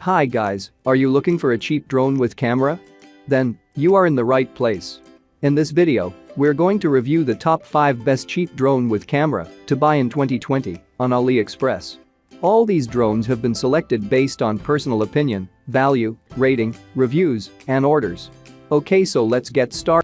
Hi guys, are you looking for a cheap drone with camera? Then, you are in the right place. In this video, we're going to review the top 5 best cheap drone with camera to buy in 2020 on AliExpress. All these drones have been selected based on personal opinion, value, rating, reviews, and orders. Okay, so let's get started.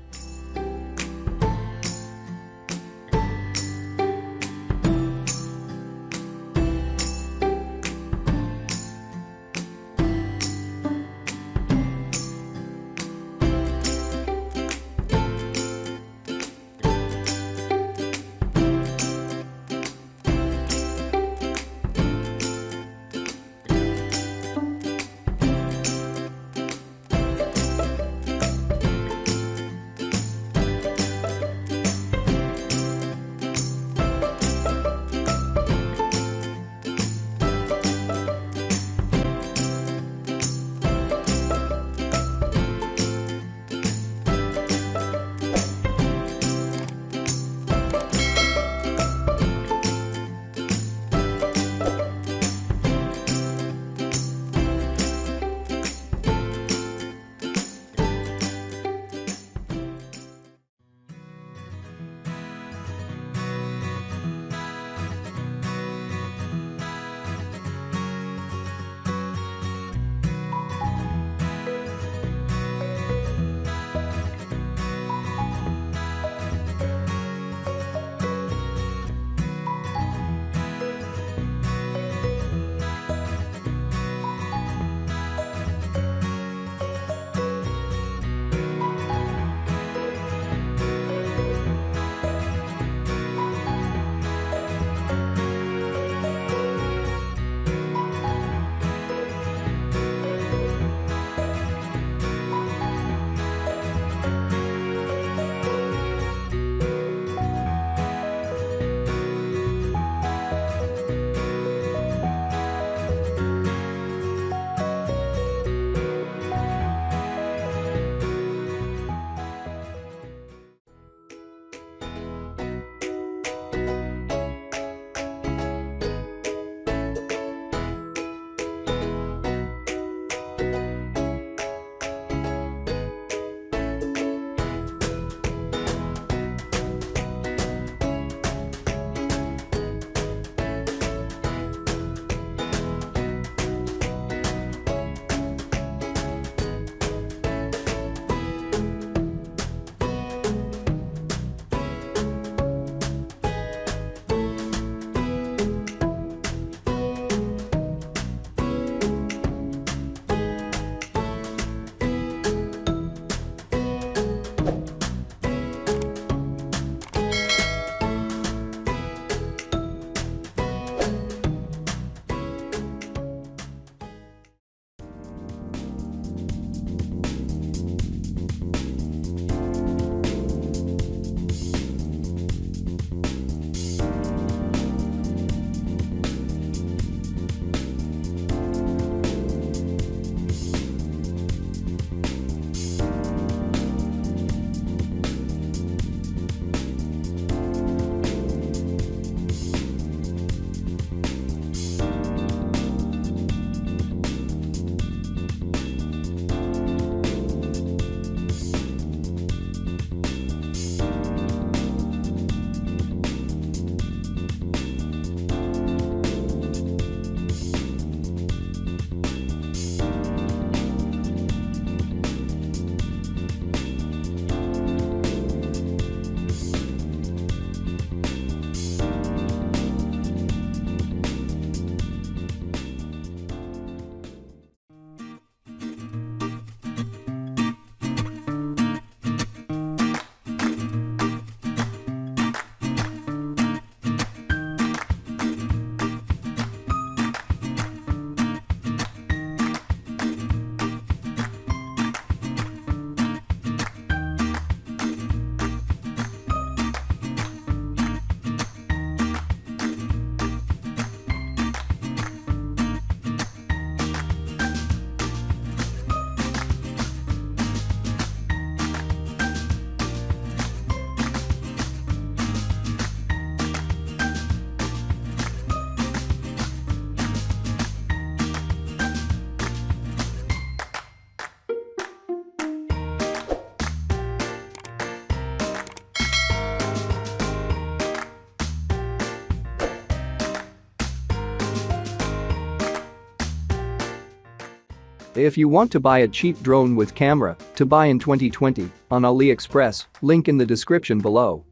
If you want to buy a cheap drone with camera to buy in 2020 on AliExpress, link in the description below.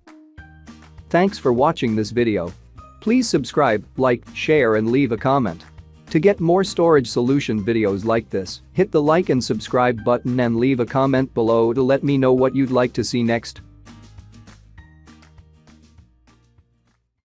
Thanks for watching this video. Please subscribe, like, share and leave a comment. To get more storage solution videos like this, hit the like and subscribe button and leave a comment below to let me know what you'd like to see next.